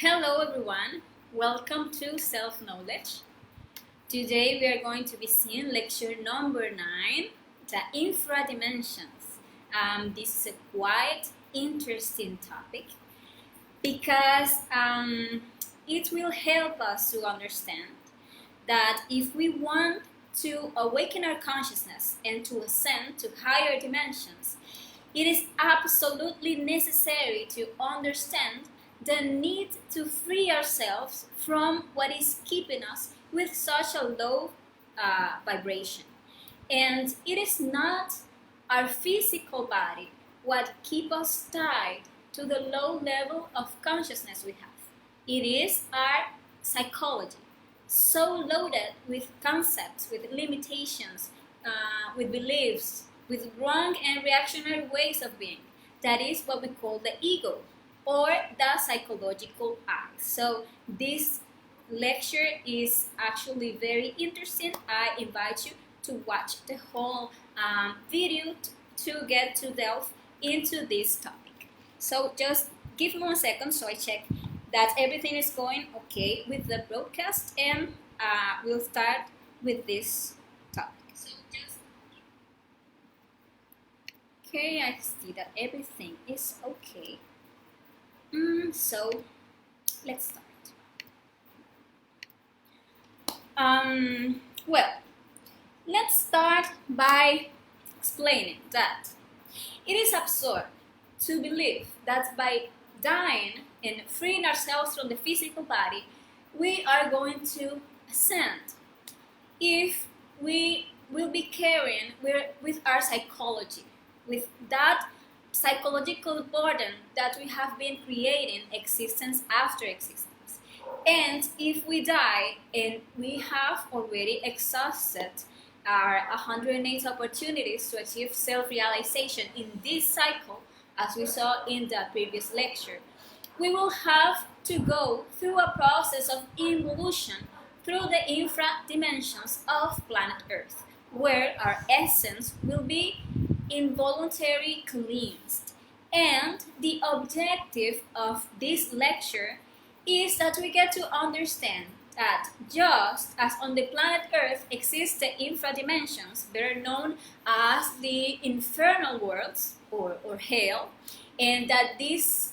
Hello everyone, welcome to Self-Knowledge. Today we are going to be seeing lecture number 9, the Infra-dimensions. This is a quite interesting topic because it will help us to understand that if we want to awaken our consciousness and to ascend to higher dimensions, it is absolutely necessary to understand the need to free ourselves from what is keeping us with such a low vibration. And it is not our physical body what keeps us tied to the low level of consciousness we have. It is our psychology, so loaded with concepts, with limitations, with beliefs, with wrong and reactionary ways of being. That is what we call the ego, or the psychological I. So this lecture is actually very interesting. I invite you to watch the whole video to get to delve into this topic. So just give me 1 second so I check that everything is going okay with the broadcast, and we'll start with this topic. Okay, I see that everything is okay. So let's start. Well, let's start by explaining that it is absurd to believe that by dying and freeing ourselves from the physical body, we are going to ascend. If we will be carrying with our psychology, with that psychological burden that we have been creating existence after existence. And if we die and we have already exhausted our 108 opportunities to achieve self-realization in this cycle, as we saw in the previous lecture, we will have to go through a process of involution through the infra-dimensions of planet Earth, where our essence will be involuntary cleansed. And the objective of this lecture is that we get to understand that just as on the planet Earth exist the infra-dimensions, better known as the infernal worlds or hell, and that these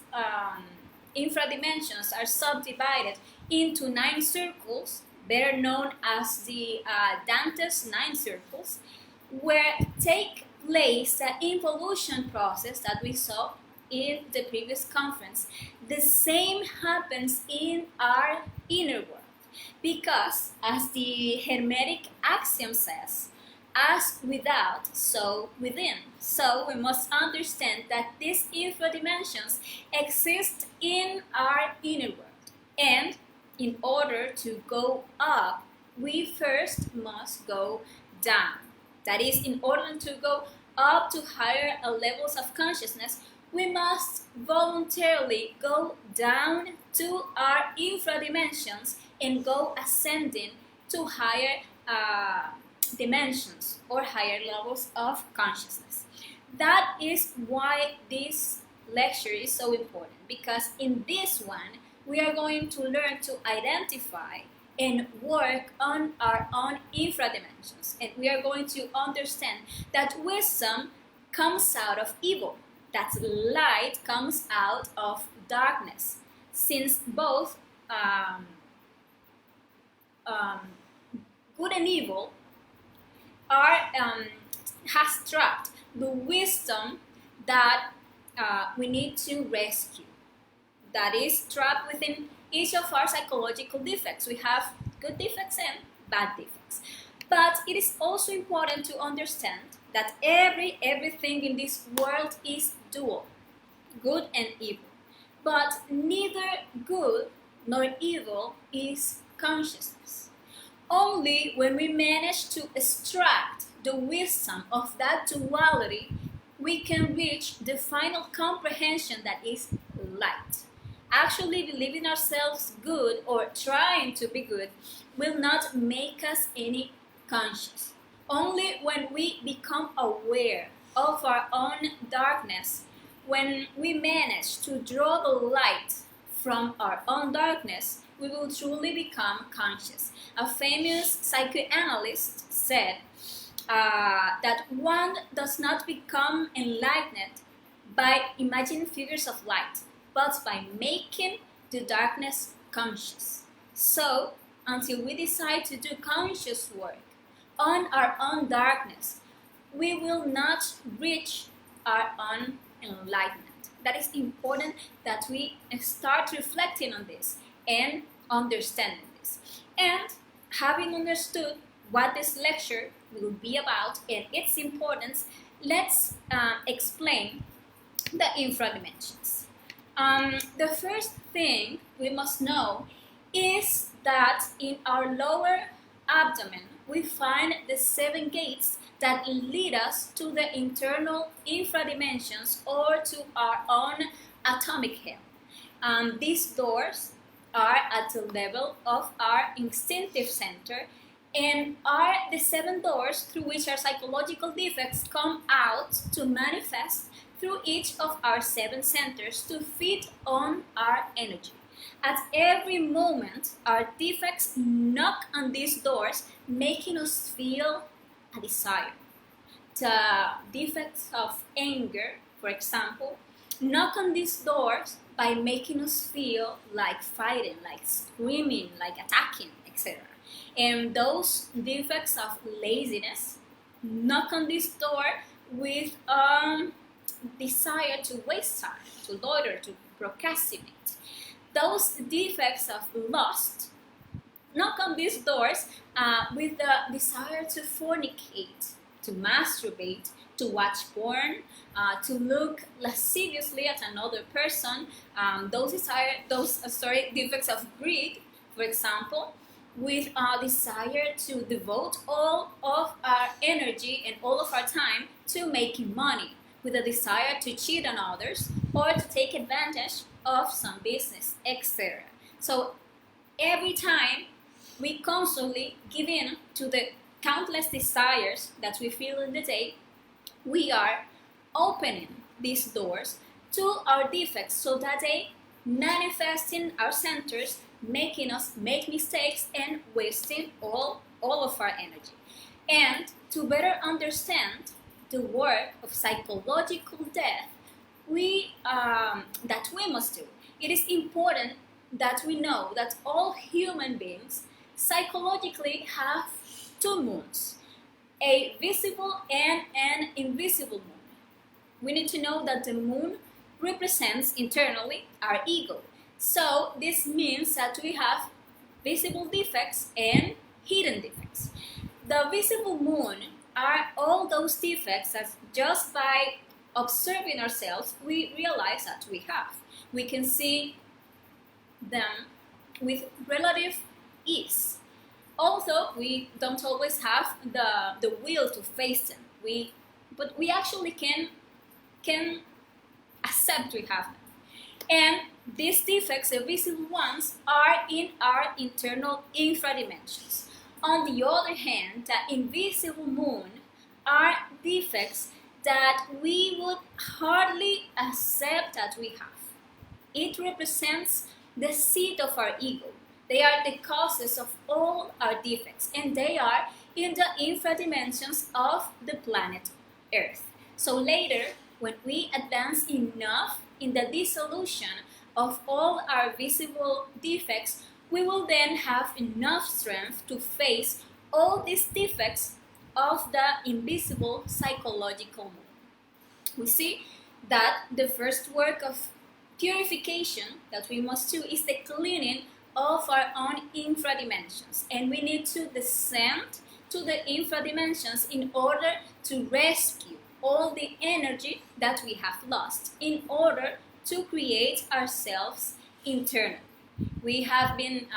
infra-dimensions are subdivided into 9 circles, better known as the Dante's 9 circles, where take place the involution process that we saw in the previous conference. The same happens in our inner world, because as the Hermetic axiom says, as without, so within. So we must understand that these infra-dimensions exist in our inner world, and in order to go up, we first must go down. That is, in order to go up to higher levels of consciousness, we must voluntarily go down to our infra-dimensions and go ascending to higher dimensions or higher levels of consciousness. That is why this lecture is so important, because in this one, we are going to learn to identify and work on our own infra-dimensions. And we are going to understand that wisdom comes out of evil, that light comes out of darkness, since both good and evil has trapped the wisdom that we need to rescue. That is trapped within each of our psychological defects. We have good defects and bad defects. But it is also important to understand that everything in this world is dual, good and evil. But neither good nor evil is consciousness. Only when we manage to extract the wisdom of that duality, we can reach the final comprehension that is light. Actually believing ourselves good or trying to be good will not make us any conscious. Only when we become aware of our own darkness, when we manage to draw the light from our own darkness, we will truly become conscious. A famous psychoanalyst said that one does not become enlightened by imagining figures of light, but by making the darkness conscious. So, until we decide to do conscious work on our own darkness, we will not reach our own enlightenment. That is important that we start reflecting on this and understanding this. And having understood what this lecture will be about and its importance, let's explain the infra-dimensions. The first thing we must know is that in our lower abdomen we find the 7 gates that lead us to the internal infra-dimensions or to our own atomic hell. These doors are at the level of our instinctive center and are the 7 doors through which our psychological defects come out to manifest through each of our 7 centers to feed on our energy. At every moment, our defects knock on these doors, making us feel a desire. The defects of anger, for example, knock on these doors by making us feel like fighting, like screaming, like attacking, etc. And those defects of laziness knock on this door with desire to waste time, to loiter, to procrastinate. Those defects of lust knock on these doors with the desire to fornicate, to masturbate, to watch porn, to look lasciviously at another person. Those defects of greed, for example, with a desire to devote all of our energy and all of our time to making money, with a desire to cheat on others or to take advantage of some business, etc. So every time we constantly give in to the countless desires that we feel in the day, we are opening these doors to our defects so that they manifest in our centers, making us make mistakes and wasting all of our energy. And to better understand the work of psychological death that we must do, it is important that we know that all human beings psychologically have 2 moons, a visible and an invisible moon. We need to know that the moon represents internally our ego. So this means that we have visible defects and hidden defects. The visible moon are all those defects that just by observing ourselves we realize that we have. We can see them with relative ease. Although we don't always have the will to face them, but we actually can accept we have them. And these defects, the visible ones, are in our internal infra-dimensions. On the other hand, the invisible moon are defects that we would hardly accept that we have. It represents the seat of our ego. They are the causes of all our defects, and they are in the infra-dimensions of the planet Earth. So later, when we advance enough in the dissolution of all our visible defects, we will then have enough strength to face all these defects of the invisible psychological moon. We see that the first work of purification that we must do is the cleaning of our own infra-dimensions, and we need to descend to the infra-dimensions in order to rescue all the energy that we have lost in order to create ourselves internally. We have been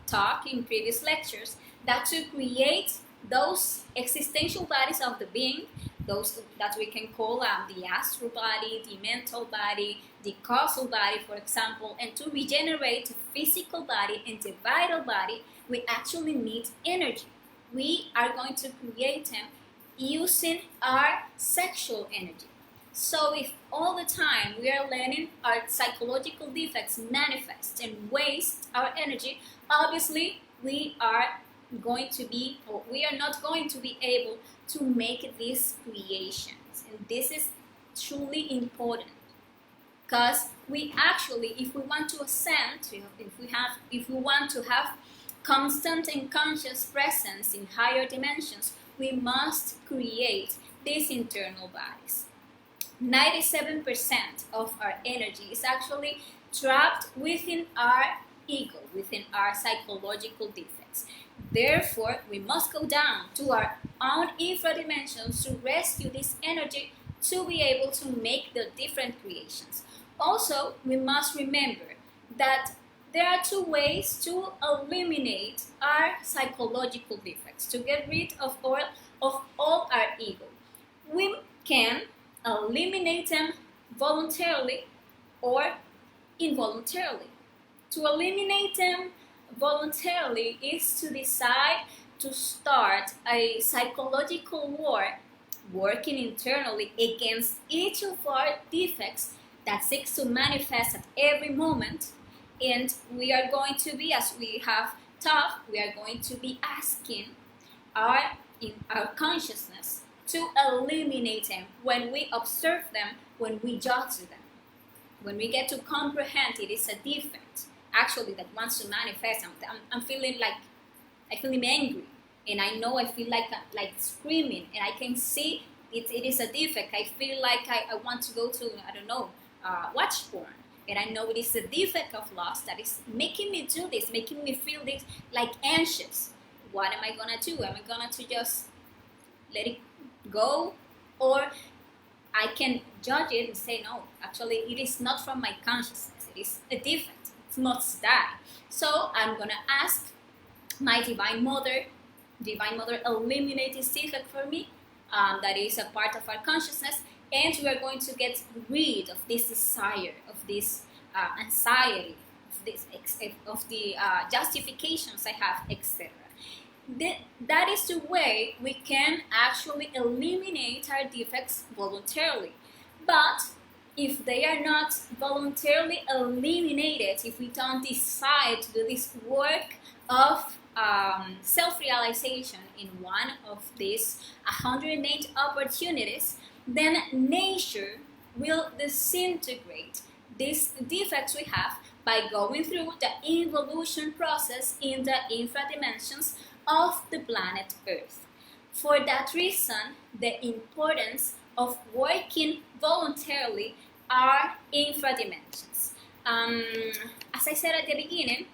taught in previous lectures that to create those existential bodies of the being, those that we can call the astral body, the mental body, the causal body, for example, and to regenerate the physical body and the vital body, we actually need energy. We are going to create them using our sexual energy. So if all the time we are letting our psychological defects manifest and waste our energy, obviously we are going to be, or we are not going to be able to make these creations. And this is truly important, because we actually, if we want to ascend, if we want to have constant and conscious presence in higher dimensions, we must create these internal bodies. 97% of our energy is actually trapped within our ego, within our psychological defects. Therefore, we must go down to our own infra-dimensions to rescue this energy to be able to make the different creations. Also, we must remember that there are two ways to eliminate our psychological defects, to get rid of all our ego. We can eliminate them voluntarily or involuntarily. To eliminate them voluntarily is to decide to start a psychological war, working internally against each of our defects that seeks to manifest at every moment. And we are going to be, as we have taught, we are going to be asking our consciousness to eliminate them when we observe them, when we judge them. When we get to comprehend it is a defect, actually, that wants to manifest. I'm feeling like, I feel angry, and I know I feel like screaming, and I can see it is a defect. I feel like I want to go to, I don't know, watch porn. And I know it is a defect of lust that is making me do this, making me feel this, like anxious. What am I gonna do? Am I gonna just let it go? Or I can judge it and say, no, actually it is not from my consciousness. It is a defect. It must die. So I'm gonna ask my Divine Mother, eliminate this defect for me. That is a part of our consciousness. And we are going to get rid of this desire, of this anxiety, of the justifications I have, etc. That is the way we can actually eliminate our defects voluntarily. But if they are not voluntarily eliminated, if we don't decide to do this work of self-realization in one of these 108 opportunities, then nature will disintegrate these defects we have by going through the involution process in the infra-dimensions of the planet Earth. For that reason, the importance of working voluntarily are infra-dimensions. As I said at the beginning,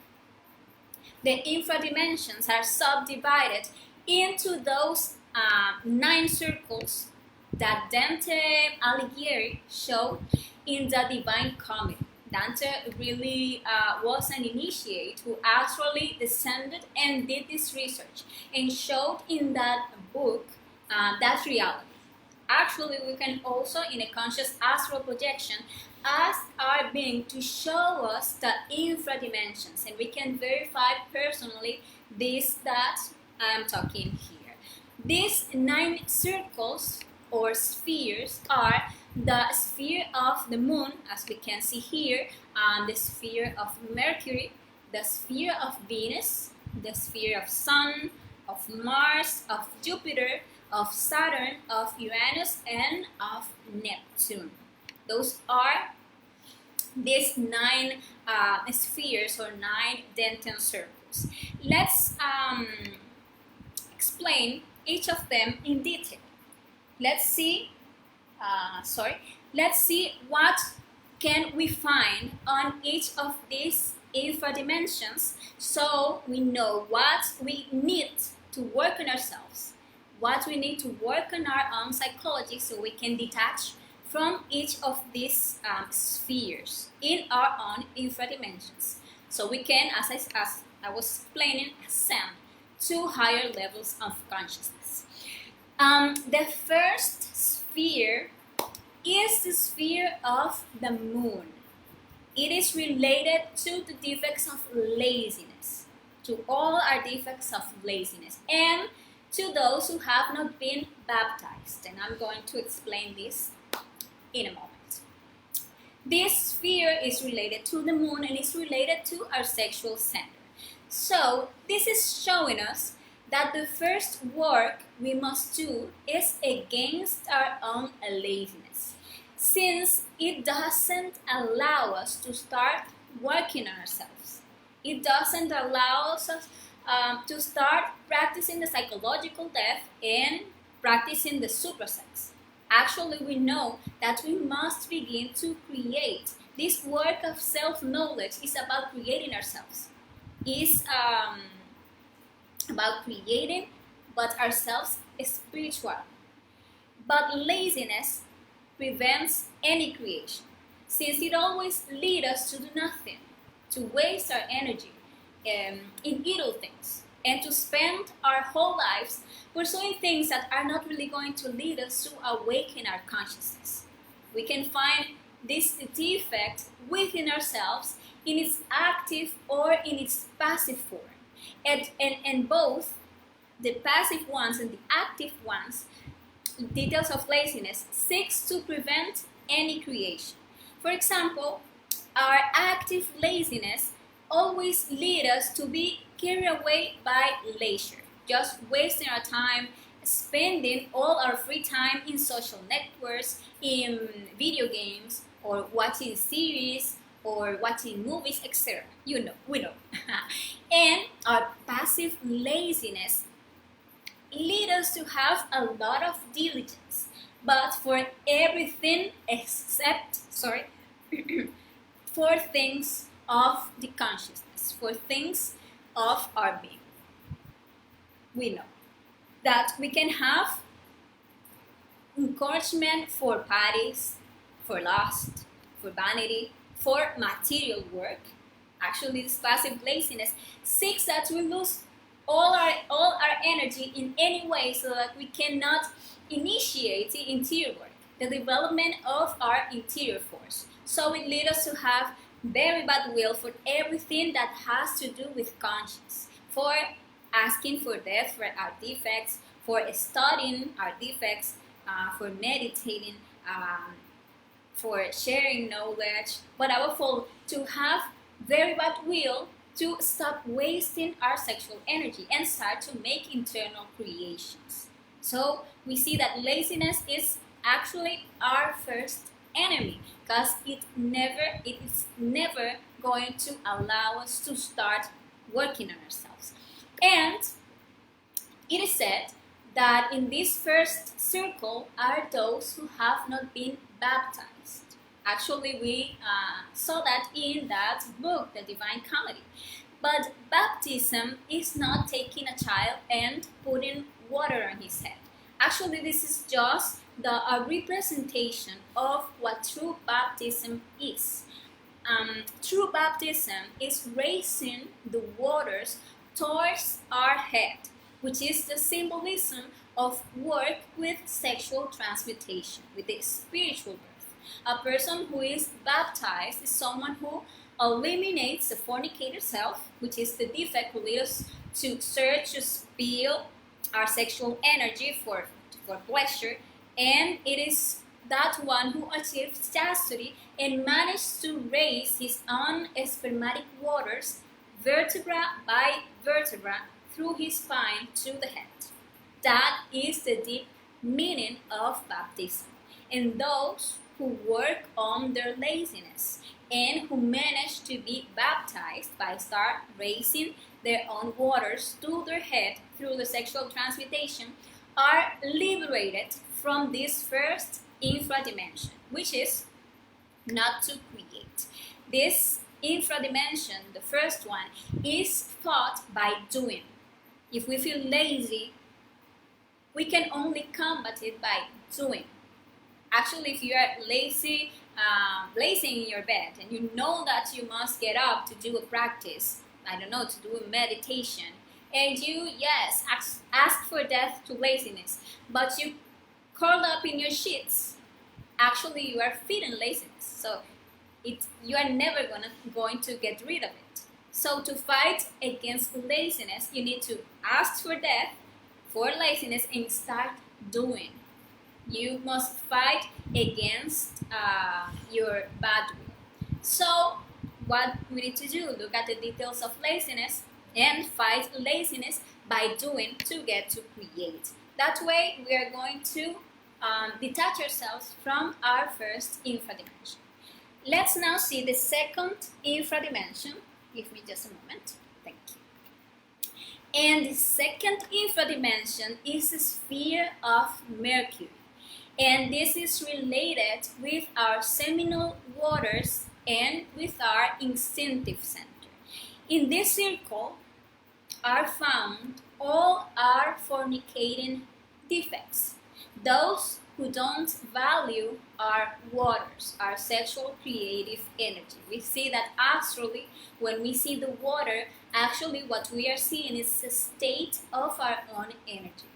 the infra-dimensions are subdivided into those 9 circles that Dante Alighieri showed in the Divine Comedy. Dante really was an initiate who actually descended and did this research and showed in that book that reality. Actually, we can also, in a conscious astral projection, ask our being to show us the infra-dimensions, and we can verify personally this that I'm talking here. These 9 circles or spheres are the sphere of the moon, as we can see here, the sphere of Mercury, the sphere of Venus, the sphere of Sun, of Mars, of Jupiter, of Saturn, of Uranus, and of Neptune. Those are these 9 spheres or 9 dentin circles. Let's explain each of them in detail. Let's see what can we find on each of these infra-dimensions, so we know what we need to work on ourselves, what we need to work on our own psychology, so we can detach from each of these spheres in our own infra-dimensions, so we can, as I was explaining, ascend to higher levels of consciousness. The first sphere is the sphere of the moon. It is related to the defects of laziness, to all our defects of laziness, and to those who have not been baptized. And I'm going to explain this in a moment. This fear is related to the moon and is related to our sexual center. So this is showing us that the first work we must do is against our own laziness, since it doesn't allow us to start working on ourselves. It doesn't allow us to start practicing the psychological death and practicing the suprasex. Actually, we know that we must begin to create. This work of self-knowledge is about creating ourselves. It's about creating, but ourselves spiritual. But laziness prevents any creation, since it always leads us to do nothing, to waste our energy in idle things, and to spend our whole lives pursuing things that are not really going to lead us to awaken our consciousness. We can find this defect within ourselves in its active or in its passive form. And both the passive ones and the active ones, details of laziness, seeks to prevent any creation. For example, our active laziness always leads us to be carried away by leisure, just wasting our time, spending all our free time in social networks, in video games, or watching series, or watching movies, etc. You know, we know. And our passive laziness leads us to have a lot of diligence, but for everything except, for things of the consciousness, for things of our being. We know that we can have encouragement for parties, for lust, for vanity, for material work. Actually, this passive laziness seeks that we lose all our energy in any way, so that we cannot initiate the interior work, the development of our interior force. So it leads us to have very bad will for everything that has to do with conscience, for asking for death for our defects, for studying our defects, for meditating, for sharing knowledge, but above all, to have very bad will to stop wasting our sexual energy and start to make internal creations. So we see that laziness is actually our first enemy, because it is never going to allow us to start working on ourselves. And it is said that in this first circle are those who have not been baptized. Actually, we saw that in that book, The Divine Comedy. But baptism is not taking a child and putting water on his head. Actually, this is just a representation of what true baptism is. True baptism is raising the waters towards our head, which is the symbolism of work with sexual transmutation, with the spiritual birth. A person who is baptized is someone who eliminates the fornicated self, which is the defect who leads us to search to spill our sexual energy for pleasure, and it is that one who achieves chastity and manages to raise his own spermatic waters vertebra by vertebra through his spine to the head. That is the deep meaning of baptism. And those who work on their laziness and who manage to be baptized by start raising their own waters to their head through the sexual transmutation are liberated from this first infra-dimension, which is not to create. This infra-dimension, the first one, is fought by doing. If we feel lazy, we can only combat it by doing. Actually, if you are lazy in your bed and you know that you must get up to do a practice, to do a meditation, and you, ask for death to laziness, but you curl up in your sheets, actually you are feeding laziness. So you are never going to get rid of it. So to fight against laziness, you need to ask for death for laziness and start doing. You must fight against your bad will. So what we need to do, look at the details of laziness and fight laziness by doing to get to create. That way we are going to detach ourselves from our first infra-dimension. Let's now see the second infra-dimension. Give me just a moment. Thank you. And the second infra-dimension is the sphere of Mercury. And this is related with our seminal waters and with our instinctive center. In this circle are found all our fornicating defects, those who don't value our waters, our sexual creative energy. We see that actually when we see the water, actually what we are seeing is the state of our own energy.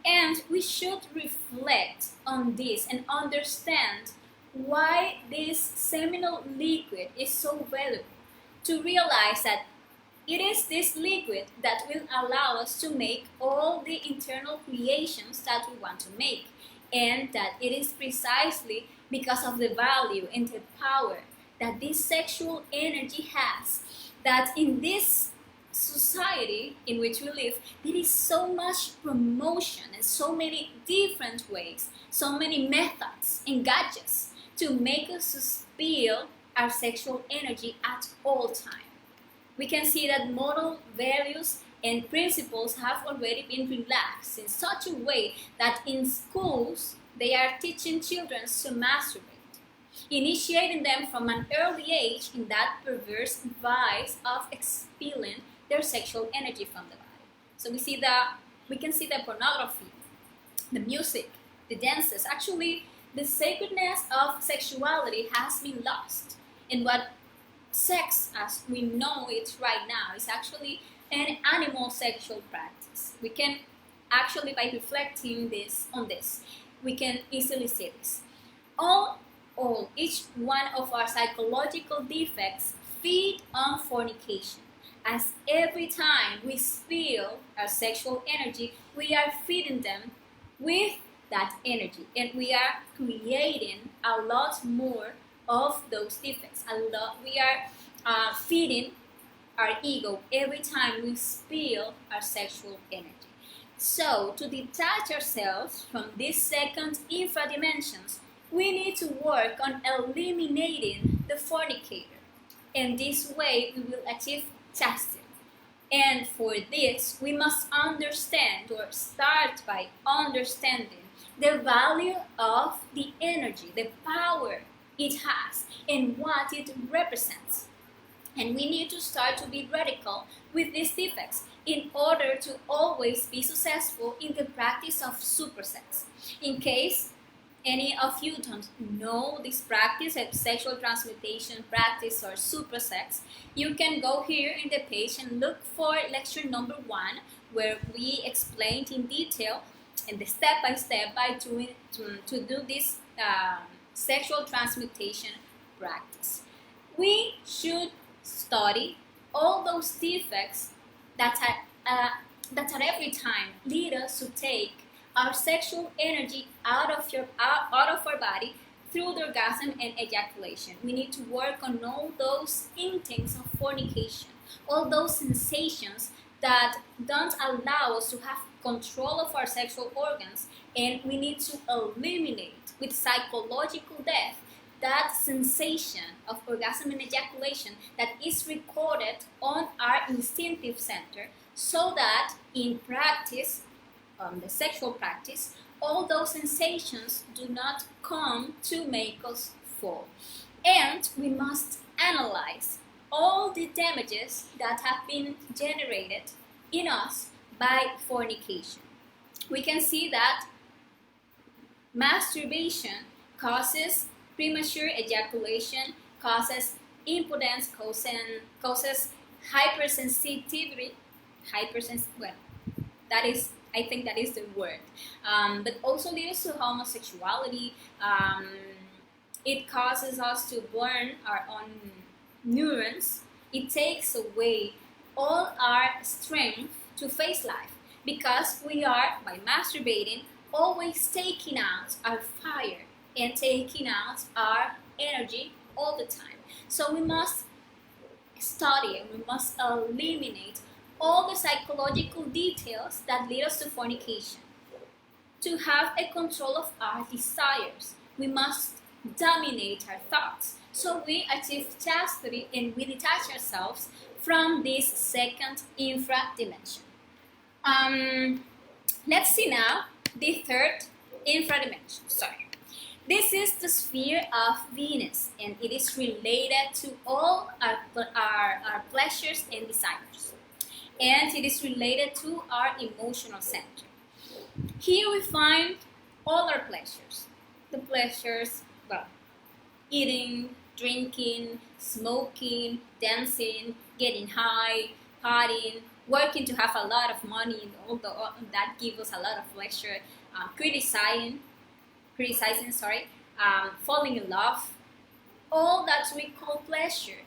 And we should reflect on this and understand why this seminal liquid is so valuable, to realize that it is this liquid that will allow us to make all the internal creations that we want to make, and that it is precisely because of the value and the power that this sexual energy has that in this society in which we live, there is so much promotion and so many different ways, so many methods and gadgets to make us spill our sexual energy at all times. We can see that moral values and principles have already been relaxed in such a way that in schools they are teaching children to masturbate, initiating them from an early age in that perverse vice of expelling their sexual energy from the body. So we can see the pornography, the music, the dances. Actually, the sacredness of sexuality has been lost. And what sex, as we know it right now, is actually an animal sexual practice. We can actually, by reflecting on this, we can easily see this. Each one of our psychological defects feed on fornication, as every time we spill our sexual energy, we are feeding them with that energy, and we are creating a lot more of those defects. We are feeding our ego every time we spill our sexual energy. So, to detach ourselves from these second infra-dimensions, we need to work on eliminating the fornicator. And this way, we will achieve chastity. And for this, we must understand, or start by understanding, the value of the energy, the power it has, and what it represents. And we need to start to be radical with these defects in order to always be successful in the practice of supersex. In case any of you don't know this practice, a sexual transmutation practice or supersex, you can go here in the page and look for lecture number 1, where we explained in detail and the step-by-step to do this sexual transmutation practice. We should study all those defects that at every time lead us to take our sexual energy out of our body through the orgasm and ejaculation. We need to work on all those instincts of fornication, all those sensations that don't allow us to have control of our sexual organs, and we need to eliminate with psychological death that sensation of orgasm and ejaculation that is recorded on our instinctive center, so that in practice, the sexual practice, all those sensations do not come to make us fall. And we must analyze all the damages that have been generated in us by fornication. We can see that masturbation causes premature ejaculation, causes impotence, causes hypersensitivity. I think that is the word. But also leads to homosexuality. It causes us to burn our own neurons. It takes away all our strength to face life, because we are, by masturbating, always taking out our fire and taking out our energy all the time. So we must study and we must eliminate all the psychological details that lead us to fornication. To have a control of our desires, we must dominate our thoughts. So we achieve chastity and we detach ourselves from this second infra-dimension. Let's see now the third infra-dimension. This is the sphere of Venus, and it is related to all our pleasures and desires. And it is related to our emotional center. Here we find all our pleasures. The pleasures, well, eating, drinking, smoking, dancing, getting high, partying, working to have a lot of money, although that gives us a lot of pleasure, criticizing, falling in love, all that we call pleasure,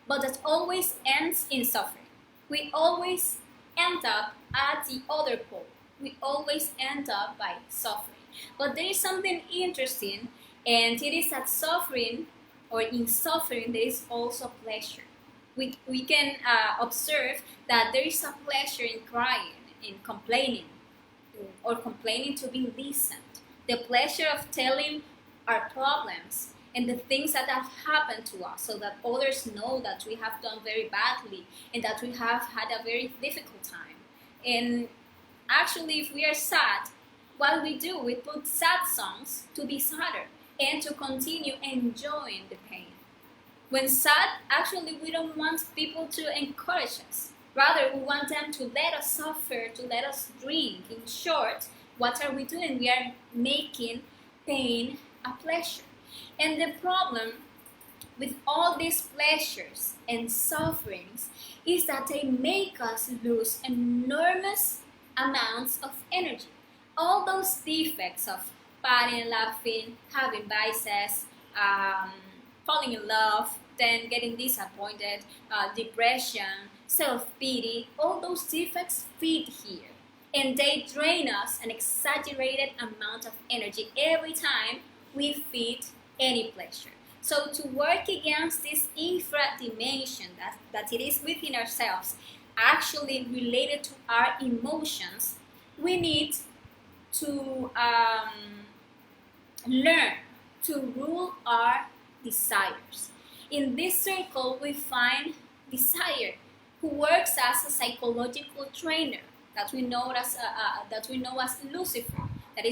but that always ends in suffering. We always end up at the other pole. We always end up by suffering. But there is something interesting, and it is that suffering, or in suffering, there is also pleasure. We can observe that there is a pleasure in crying, in complaining, or complaining to be listened. The pleasure of telling our problems and the things that have happened to us, so that others know that we have done very badly and that we have had a very difficult time. And actually, if we are sad, what we do, we put sad songs to be sadder and to continue enjoying the pain. When sad, actually we don't want people to encourage us. Rather, we want them to let us suffer, to let us drink. In short, what are we doing? We are making pain a pleasure. And the problem with all these pleasures and sufferings is that they make us lose enormous amounts of energy. All those defects of partying, laughing, having vices, falling in love, then getting disappointed, depression, self-pity, all those defects feed here. And they drain us an exaggerated amount of energy every time we feed any pleasure. So to work against this infra-dimension that it is within ourselves, actually related to our emotions, we need to learn to rule our desires. In this circle, we find desire, who works as a psychological trainer that we know as Lucifer. That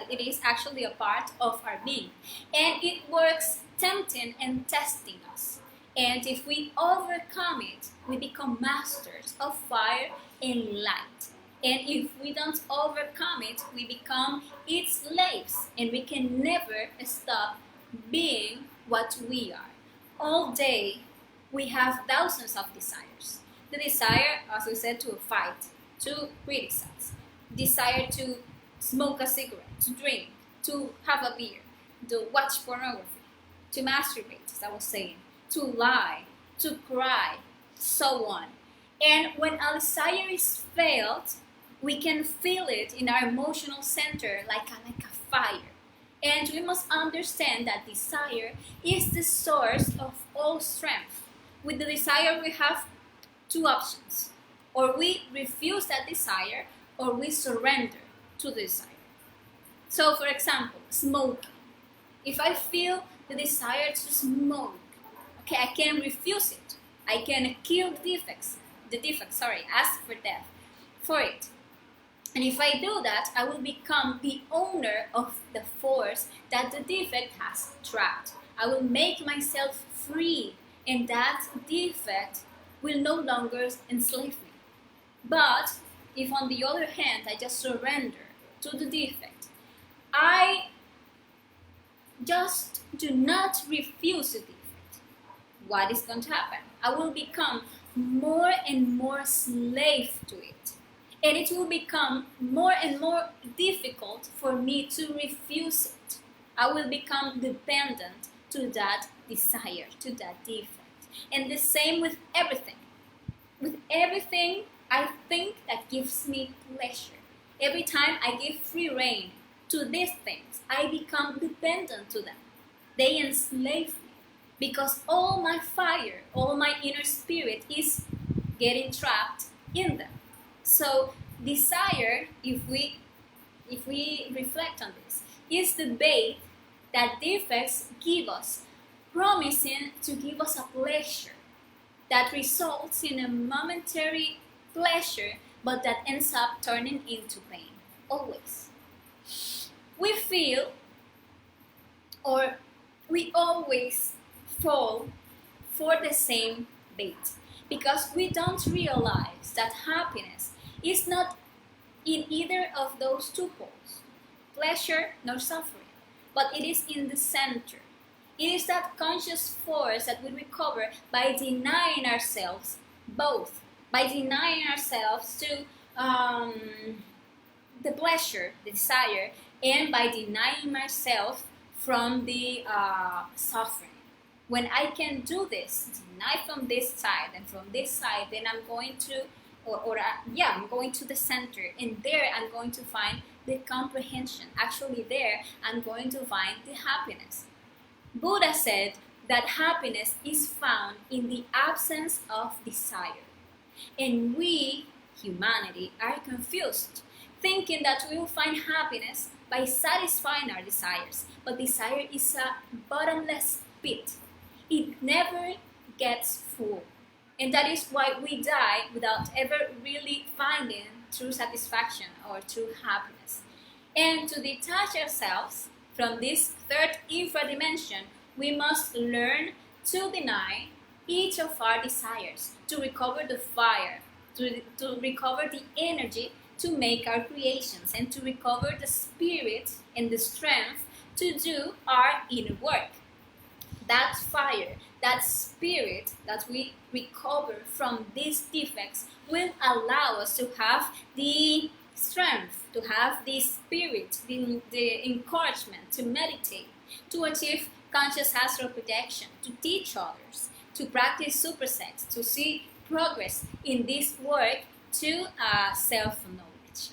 it is actually a part of our being, and it works tempting and testing us. And if we overcome it, we become masters of fire and light. And if we don't overcome it, we become its slaves, and we can never stop being what we are. All day, we have thousands of desires. The desire, as we said, to fight, to criticize, desire to smoke a cigarette, to drink, to have a beer, to watch pornography, to masturbate, as I was saying, to lie, to cry, so on. And when a desire is failed, we can feel it in our emotional center like a fire. And we must understand that desire is the source of all strength. With the desire, we have two options. Or we refuse that desire, or we surrender to the desire. So, for example, smoking. If I feel the desire to smoke, okay, I can refuse it. I can kill the defects, ask for death for it. And if I do that, I will become the owner of the force that the defect has trapped. I will make myself free, and that defect will no longer enslave me. But if on the other hand, I just surrender to the defect, I just do not refuse the defect, what is going to happen? I will become more and more slave to it. And it will become more and more difficult for me to refuse it. I will become dependent to that desire, to that defect. And the same with everything. With everything, I think that gives me pleasure. Every time I give free rein to these things. I become dependent to them. They enslave me because all my fire, all my inner spirit is getting trapped in them. So desire, if we reflect on this, is the bait that defects give us, promising to give us a pleasure that results in a momentary pleasure, but that ends up turning into pain, always. We feel, or we always fall for the same bait, because we don't realize that happiness is not in either of those two poles, pleasure nor suffering, but it is in the center. It is that conscious force that we recover by denying ourselves both, by denying ourselves to the pleasure, the desire, and by denying myself from the suffering. When I can do this, deny from this side and from this side, then I'm going to, I'm going to the center, and there I'm going to find the comprehension. Actually, there I'm going to find the happiness. Buddha said that happiness is found in the absence of desire. And we, humanity, are confused, thinking that we will find happiness by satisfying our desires. But desire is a bottomless pit. It never gets full. And that is why we die without ever really finding true satisfaction or true happiness. And to detach ourselves from this third infra-dimension, we must learn to deny each of our desires, to recover the fire, to recover the energy to make our creations, and to recover the spirit and the strength to do our inner work. That fire, that spirit that we recover from these defects will allow us to have the strength, to have the spirit, the encouragement to meditate, to achieve conscious astral projection, to teach others, to practice supersex, to see progress in this work to self-knowledge.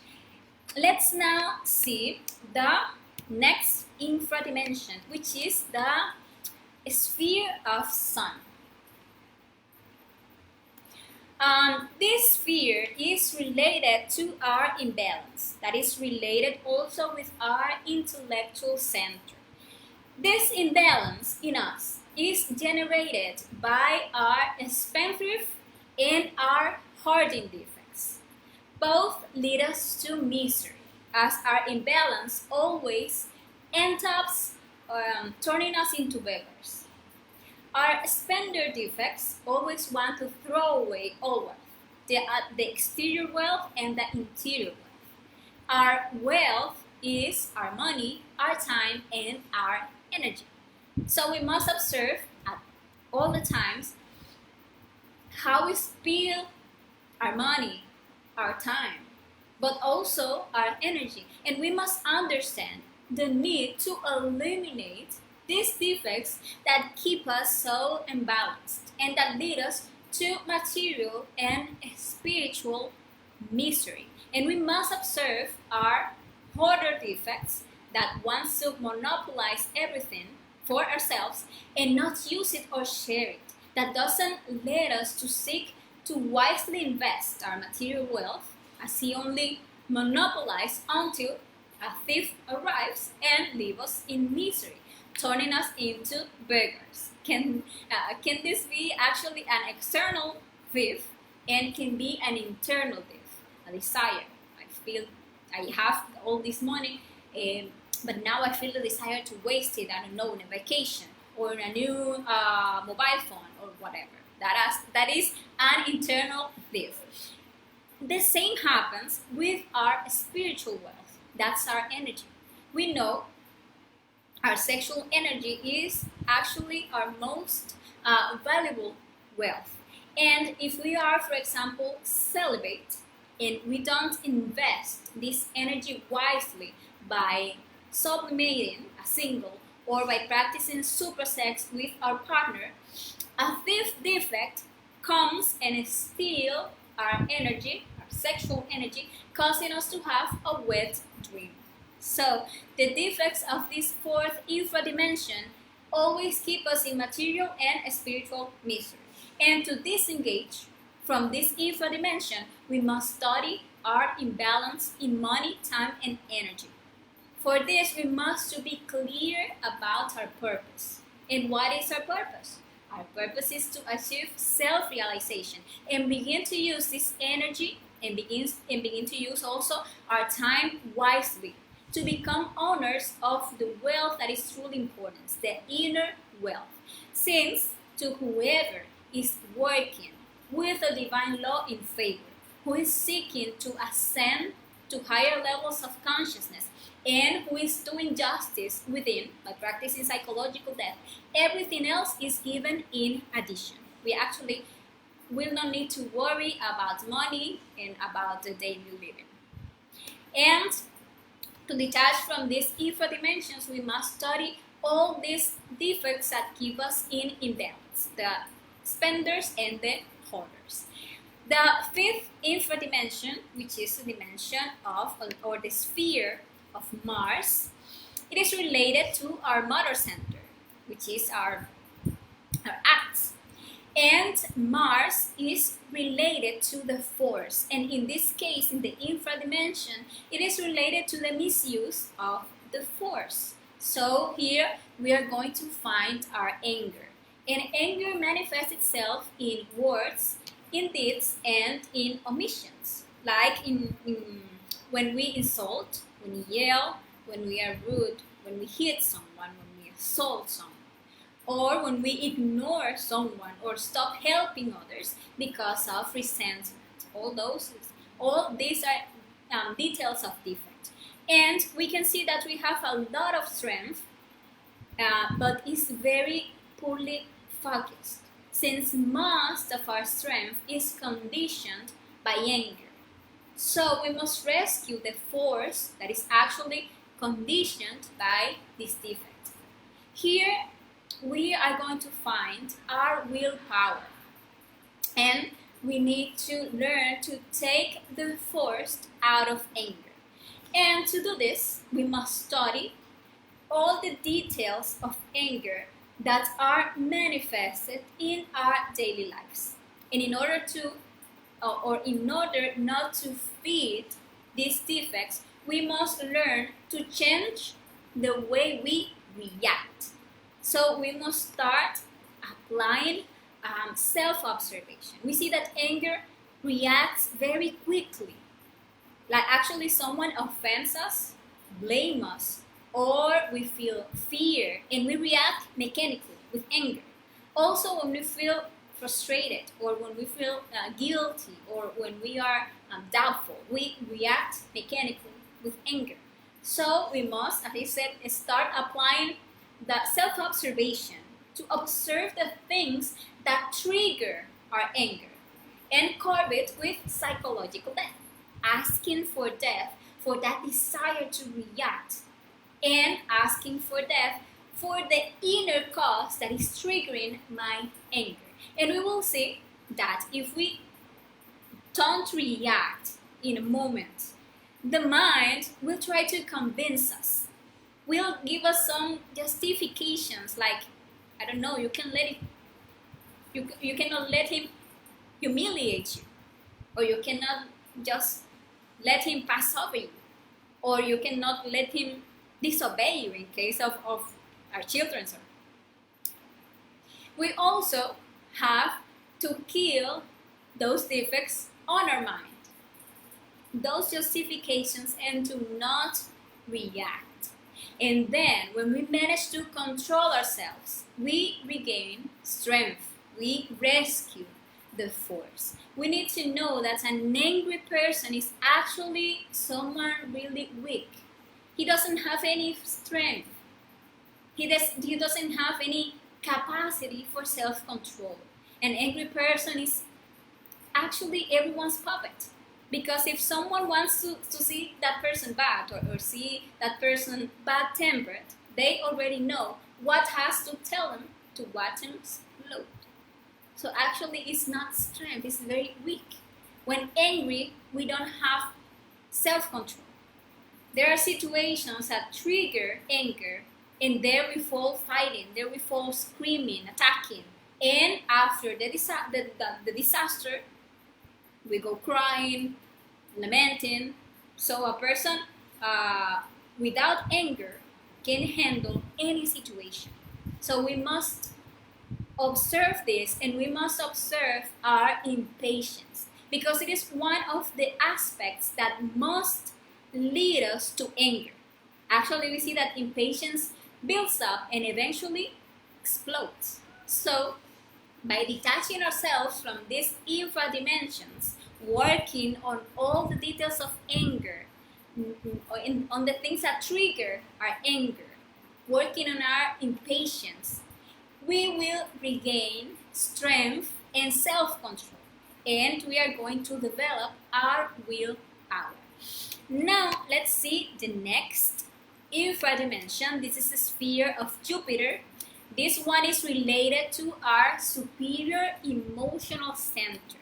Let's now see the next infra-dimension, which is the sphere of SUN. This sphere is related to our imbalance, that is related also with our intellectual center. This imbalance in us is generated by our spendthrift and our hoarding defects. Both lead us to misery, as our imbalance always ends up turning us into beggars. Our spender defects always want to throw away all wealth, the exterior wealth and the interior wealth. Our wealth is our money, our time, and our energy. So we must observe at all the times how we spill our money, our time, but also our energy. And we must understand the need to eliminate these defects that keep us so imbalanced and that lead us to material and spiritual misery. And we must observe our hoarder defects that wants to monopolize everything for ourselves and not use it or share it. That doesn't let us to seek to wisely invest our material wealth, as he only monopolizes until a thief arrives and leaves us in misery, turning us into beggars. Can this be actually an external thief, and can be an internal thief, a desire? I feel I have all this money, but now I feel the desire to waste it, I don't know, in a vacation or in a new mobile phone or whatever. That is an internal thief. The same happens with our spiritual wealth. That's our energy. We know our sexual energy is actually our most valuable wealth. And if we are, for example, celibate, and we don't invest this energy wisely by sublimating a single or by practicing supersex with our partner, a fifth defect comes and steals our energy, our sexual energy, causing us to have a wet dream. So the defects of this fourth infra-dimension always keep us in material and spiritual misery. And to disengage from this infra-dimension, we must study our imbalance in money, time, and energy. For this, we must be clear about our purpose. And what is our purpose? Our purpose is to achieve self-realization and begin to use this energy and begin to use also our time wisely to become owners of the wealth that is truly important, the inner wealth. Since to whoever is working with a divine law in favor, who is seeking to ascend to higher levels of consciousness, and who is doing justice within by practicing psychological death, everything else is given in addition. We actually will not need to worry about money and about the daily living. And to detach from these infra-dimensions, we must study all these defects that keep us in imbalance, the spenders and the hoarders. The fifth infra-dimension, which is the dimension of, or the sphere of Mars, it is related to our mother center, which is our acts. And Mars is related to the force, and in this case, in the infra-dimension, it is related to the misuse of the force. So here we are going to find our anger, and anger manifests itself in words, in deeds, and in omissions, like when we insult, when we yell, when we are rude, when we hit someone, when we assault someone, or when we ignore someone or stop helping others because of resentment. All these are details of defect. And we can see that we have a lot of strength, but it's very poorly focused, since most of our strength is conditioned by anger. So we must rescue the force that is actually conditioned by this defect. Here we are going to find our willpower, and we need to learn to take the force out of anger. And to do this, we must study all the details of anger that are manifested in our daily lives. And in order not to feed these defects, we must learn to change the way we react. So we must start applying self-observation. We see that anger reacts very quickly. Like actually someone offends us, blame us, or we feel fear, and we react mechanically with anger. Also when we feel frustrated, or when we feel guilty, or when we are doubtful, we react mechanically with anger. So we must, as I said, start applying the self-observation to observe the things that trigger our anger and curb it with psychological death, asking for death for that desire to react, and asking for death for the inner cause that is triggering my anger. And we will see that if we don't react in a moment, the mind will try to convince us, will give us some justifications, like, I don't know, you cannot let him humiliate you, or you cannot just let him pass over you, or you cannot let him disobey you in case of our children. We also have to kill those defects on our mind, those justifications, and to not react. And then when we manage to control ourselves, we regain strength, we rescue the force. We need to know that an angry person is actually someone really weak. He doesn't have any strength. He doesn't have any capacity for self-control. An angry person is actually everyone's puppet. Because if someone wants to see that person bad, or see that person bad-tempered, they already know what has to tell them to watch him explode. So actually it's not strength, it's very weak. When angry, we don't have self-control. there are situations that trigger anger, and there we fall fighting, there we fall screaming, attacking, and after the disaster, we go crying, lamenting. So a person without anger can handle any situation. So we must observe this, and we must observe our impatience, because it is one of the aspects that must lead us to anger. Actually, we see that impatience builds up and eventually explodes. So, by detaching ourselves from these infra-dimensions, working on all the details of anger, on the things that trigger our anger, working on our impatience, we will regain strength and self-control, and we are going to develop our willpower. Now, let's see the next infra-dimension. This is the sphere of Jupiter. This one is related to our superior emotional center.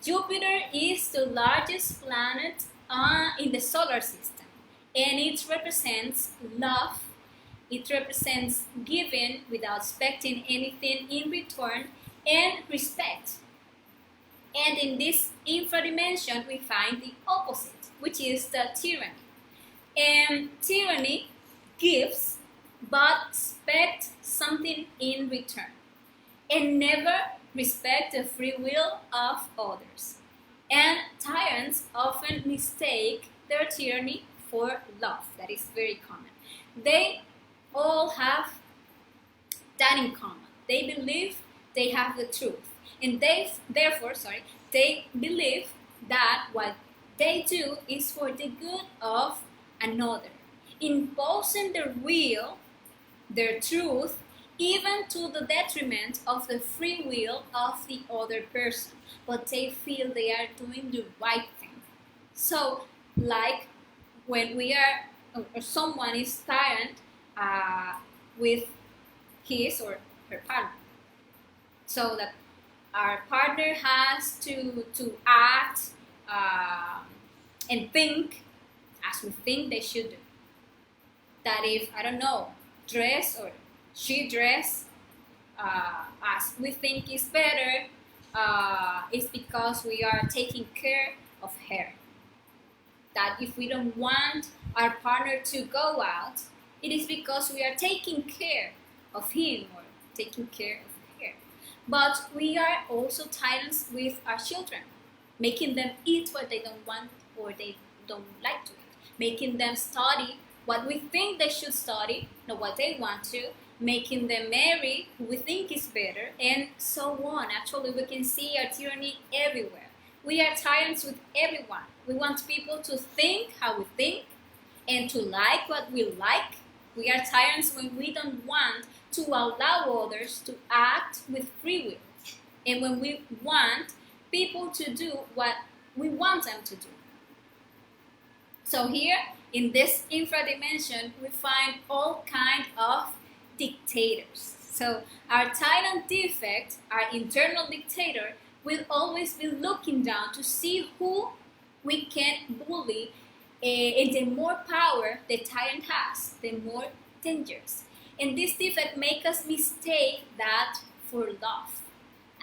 Jupiter is the largest planet in the solar system, and it represents love. It represents giving without expecting anything in return, and respect. And in this infra-dimension, we find the opposite, which is the tyranny. And tyranny gives but expects something in return, and never respect the free will of others. And tyrants often mistake their tyranny for love. That is very common. They all have that in common. They believe they have the truth, and they believe that what they do is for the good of another, imposing their will, their truth, even to the detriment of the free will of the other person. But they feel they are doing the right thing. So, like when we are, or someone is tyrant with his or her partner, so that our partner has to act and think as we think they should do. That if, I don't know, dress or she dress as we think is better, it's because we are taking care of her. That if we don't want our partner to go out, it is because we are taking care of him or taking care of her. But we are also tyrants with our children, making them eat what they don't want or they don't like to eat, making them study what we think they should study, not what they want to, making them marry who we think is better, and so on. Actually, we can see our tyranny everywhere. We are tyrants with everyone. We want people to think how we think and to like what we like. We are tyrants when we don't want to allow others to act with free will, and when we want people to do what we want them to do. So here, in this infra-dimension, we find all kinds of dictators. So our tyrant defect, our internal dictator, will always be looking down to see who we can bully, and the more power the tyrant has, the more dangerous. And this defect makes us mistake that for love.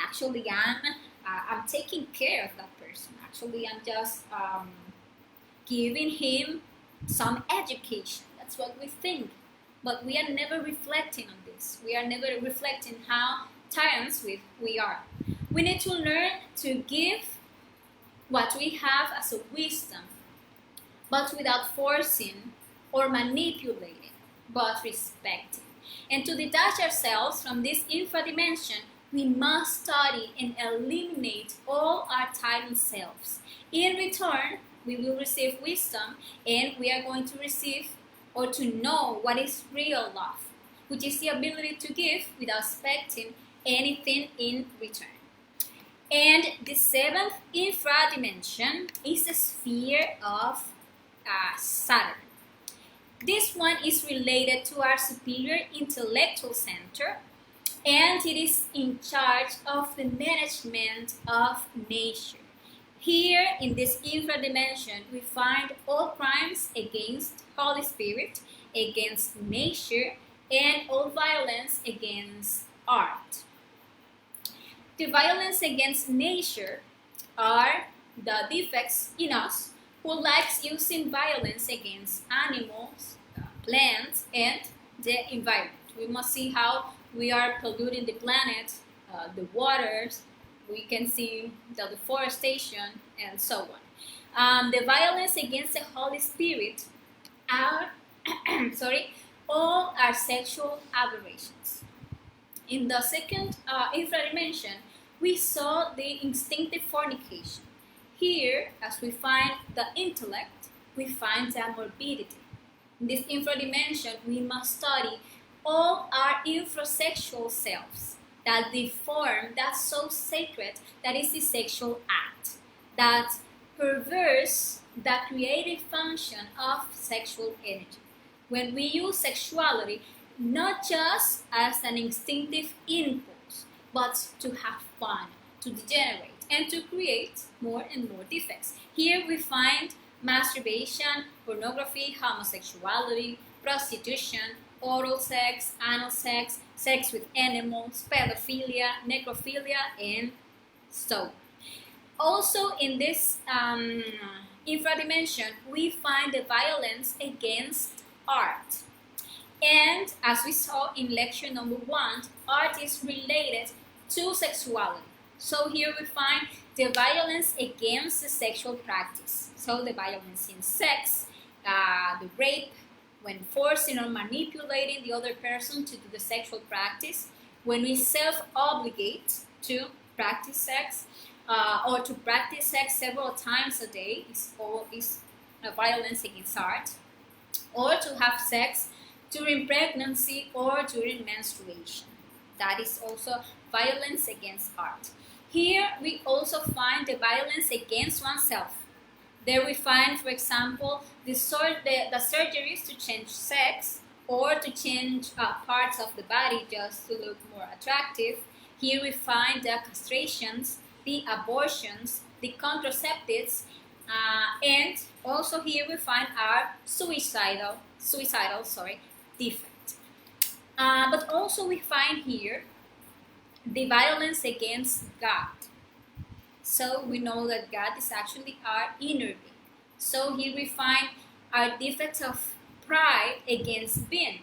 Actually, I'm taking care of that person. Actually, I'm just giving him some education. That's what we think. But we are never reflecting on this. We are never reflecting how tyrants we are. We need to learn to give what we have as a wisdom, but without forcing or manipulating, but respecting. And to detach ourselves from this infra-dimension, we must study and eliminate all our tyrant selves. In return, we will receive wisdom, and we are going to receive or to know what is real love, which is the ability to give without expecting anything in return. And the seventh infra-dimension is the sphere of Saturn. This one is related to our superior intellectual center, and it is in charge of the management of nature. Here in this infra-dimension, we find all crimes against Holy Spirit, against nature, and all violence against art. The violence against nature are the defects in us who likes using violence against animals, plants, and the environment. We must see how we are polluting the planet, the waters. We can see the deforestation and so on. The violence against the Holy Spirit are, all are sexual aberrations. In the second infra-dimension, we saw the instinctive fornication. Here, as we find the intellect, we find the morbidity. In this infra-dimension, we must study all our infrasexual selves that deform, that's so sacred, that is the sexual act, that perverse the creative function of sexual energy. When we use sexuality, not just as an instinctive impulse, but to have fun, to degenerate, and to create more and more defects. Here we find masturbation, pornography, homosexuality, prostitution, oral sex, anal sex, sex with animals, pedophilia, necrophilia, and so on. Also in this infra-dimension, we find the violence against art. And as we saw in lecture number 1, art is related to sexuality. So here we find the violence against the sexual practice. So the violence in sex, the rape, when forcing or manipulating the other person to do the sexual practice, when we self-obligate to practice sex, or to practice sex several times a day is a violence against art, or to have sex during pregnancy or during menstruation. That is also violence against art. Here we also find the violence against oneself. There we find, for example, the surgeries to change sex or to change parts of the body just to look more attractive. Here we find the castrations, the abortions, the contraceptives, and also here we find our suicidal defect. But also we find here the violence against God. So we know that God is actually our inner being. So here we find our defects of pride against being.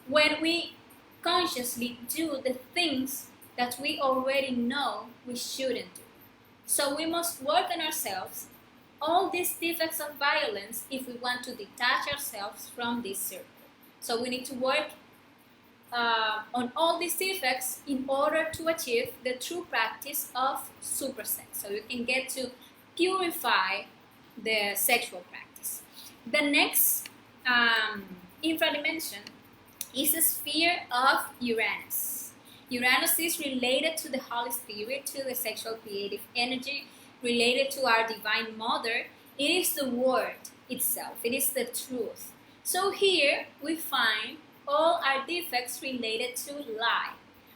When we consciously do the things that we already know we shouldn't do. So we must work on ourselves, all these defects of violence, if we want to detach ourselves from this circle. So we need to work on all these defects in order to achieve the true practice of supersex. So you can get to purify the sexual practice. The next infra-dimension is the sphere of Uranus. Uranus is related to the Holy Spirit, to the sexual creative energy, related to our Divine Mother. It is the Word itself. It is the truth. So here we find all our defects related to lie,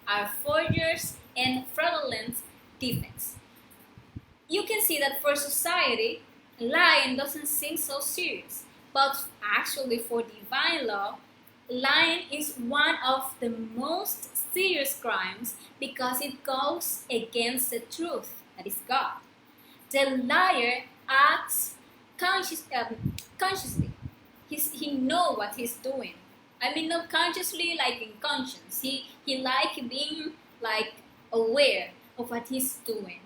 our forgers and fraudulent defects. You can see that for society, lying doesn't seem so serious, but actually for divine law, lying is one of the most serious crimes because it goes against the truth, that is God. The liar acts consciously. He knows what he's doing. I mean, not consciously like in conscience. He like being like aware of what he's doing.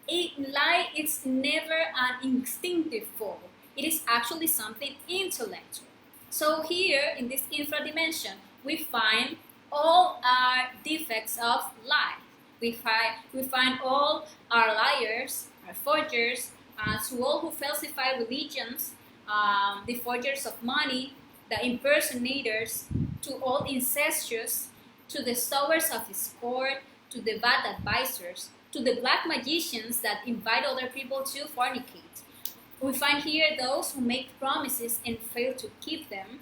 Lie is never an instinctive fall. It is actually something intellectual. So here in this infra-dimension, we find all our defects of lie. We find all our liars, our forgers, to all who falsify religions, the forgers of money, the impersonators, to all incestuous, to the sowers of discord, to the bad advisors, to the black magicians that invite other people to fornicate. We find here those who make promises and fail to keep them.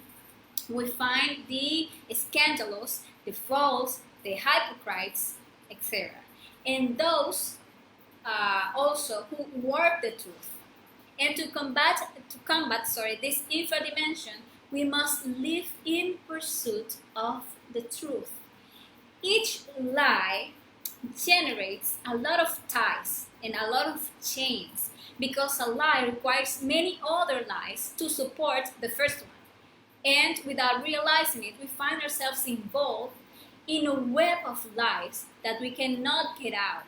We find the scandalous, the false, the hypocrites, etc. And those also who work the truth. And to combat this infra-dimension, we must live in pursuit of the truth. Each lie generates a lot of ties and a lot of chains, because a lie requires many other lies to support the first one. And without realizing it, we find ourselves involved in a web of lies that we cannot get out.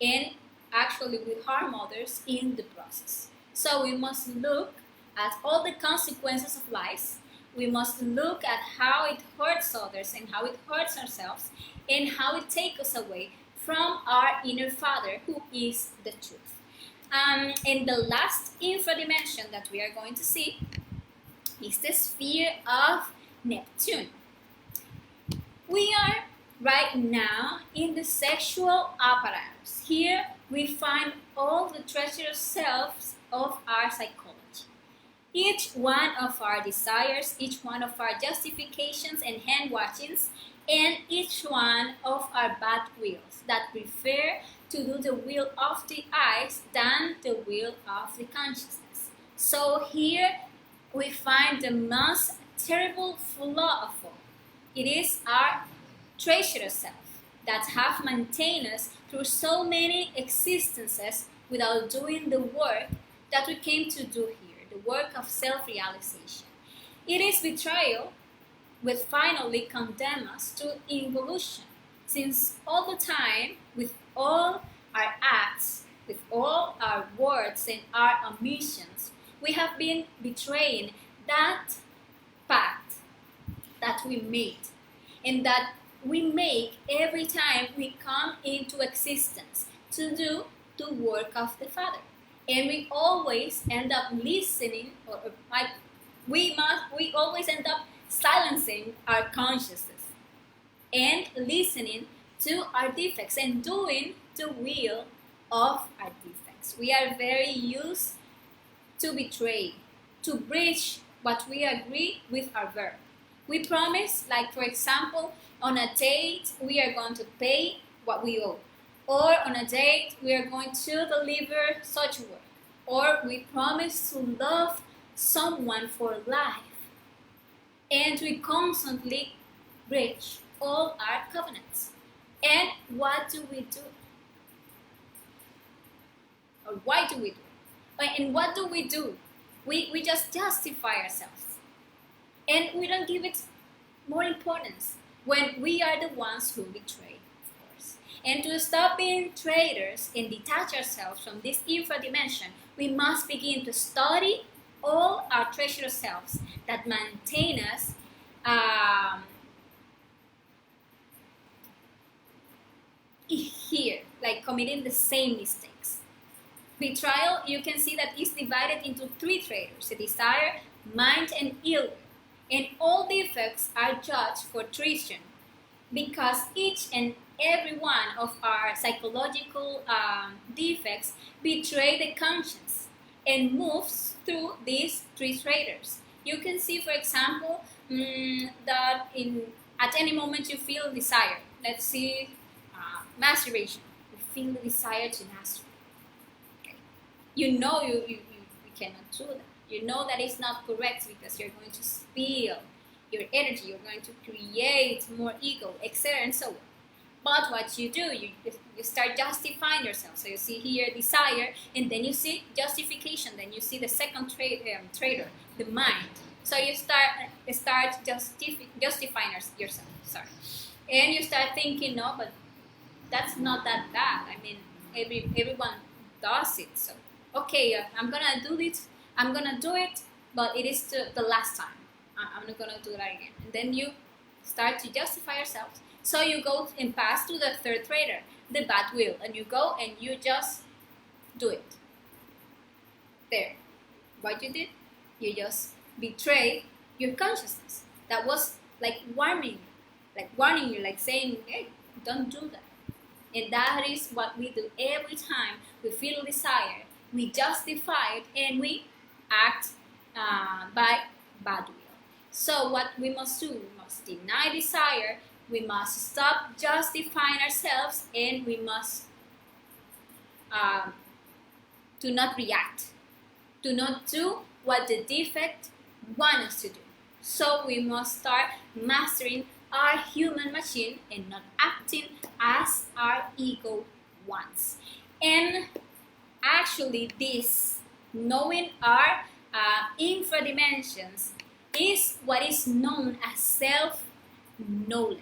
And actually we harm others in the process. So we must look at all the consequences of lies. We must look at how it hurts others and how it hurts ourselves, and how it takes us away from our inner Father, who is the truth. And the last infra-dimension that we are going to see is the sphere of Neptune. We are right now in the sexual apparatus. Here we find all the treacherous selves of our psychology. Each one of our desires, each one of our justifications and hand-washings, and each one of our bad wills that prefer to do the will of the eyes than the will of the consciousness. So here we find the most terrible flaw of all. It is our treacherous self that have maintained us through so many existences without doing the work that we came to do here, the work of self-realization. It is betrayal which finally condemn us to involution, since all the time, with all our acts, with all our words and our omissions, we have been betraying that pact that we made, and that we make every time we come into existence to do the work of the Father. And we always end up listening, we always end up silencing our consciousness and listening to our defects and doing the will of our defects. We are very used to betray, to breach what we agree with our verb. We promise, like for example, on a date we are going to pay what we owe, or on a date we are going to deliver such work, or we promise to love someone for life, and we constantly breach all our covenants. And what do we do? Or why do we do it? And what do? We just justify ourselves, and we don't give it more importance when we are the ones who betray, of course. And to stop being traitors and detach ourselves from this infra-dimension, we must begin to study all our treacherous selves that maintain us here, like committing the same mistakes. Betrayal, you can see that is divided into three traitors: the desire, mind, and ill will. And all defects are judged for treason, because each and every one of our psychological defects betray the conscience and moves through these three traitors. You can see, for example, that at any moment you feel desire. Let's see, masturbation. You feel the desire to masturbate. Okay. You know you cannot do that. You know that it's not correct, because you're going to spill your energy, you're going to create more ego, etc. and so on. But what you do, you start justifying yourself. So you see here desire, and then you see justification, then you see the second traitor, the mind. So you start justifying yourself, sorry. And you start thinking, no, but that's not that bad. I mean, everyone does it. So, okay, I'm gonna do it, but it is the last time. I'm not gonna do that again. And then you start to justify yourself. So you go and pass to the third traitor, the bad will, and you go and you just do it. There. What you did? You just betray your consciousness. That was like warning you, like saying, hey, don't do that. And that is what we do every time we feel desire. We justify it and we act by bad will. So what we must do, we must deny desire, we must stop justifying ourselves, and we must not react, to not do what the defect wants us to do. So we must start mastering our human machine and not acting as our ego wants. And actually, this knowing our infra-dimensions is what is known as self-knowledge.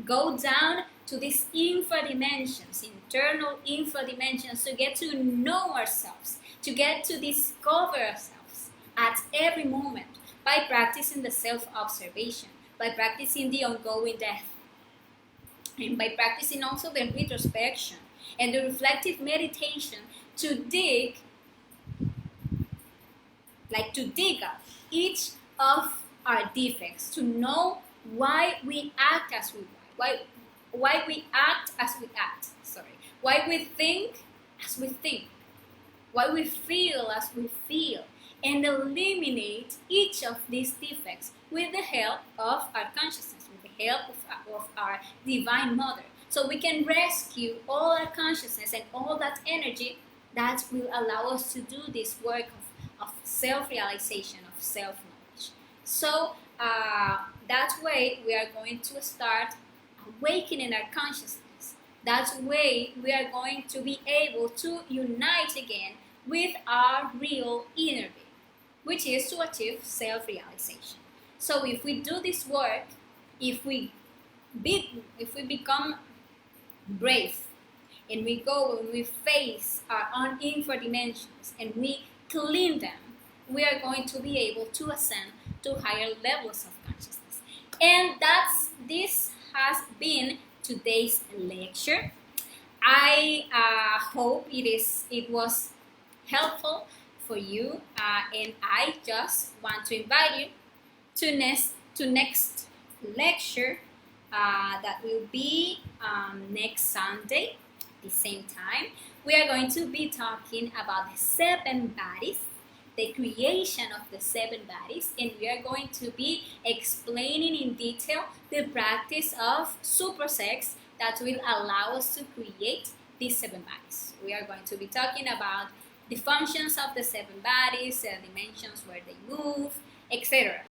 Go down to these infra-dimensions, internal infra-dimensions, to get to know ourselves, to get to discover ourselves at every moment by practicing the self-observation, by practicing the ongoing death, and by practicing also the retrospection and the reflective meditation to dig up each of our defects, to know why we act as we why we act as we act, why we think as we think, why we feel as we feel, and eliminate each of these defects with the help of our consciousness, with the help of our Divine Mother. So we can rescue all our consciousness and all that energy that will allow us to do this work of self-realization, of self-knowledge. So that way we are going to start awakening our consciousness. That way we are going to be able to unite again with our real inner being, which is to achieve self-realization. So if we do this work, if we become brave, and we go and we face our own infra-dimensions and we clean them, we are going to be able to ascend to higher levels of consciousness. And this has been today's lecture. I hope it was helpful for you, and I just want to invite you to next lecture that will be next Sunday, the same time. We are going to be talking about the 7 bodies, the creation of the 7 bodies, and we are going to be explaining in detail the practice of supersex that will allow us to create these 7 bodies. We are going to be talking about the functions of the 7 bodies, the dimensions where they move, etc.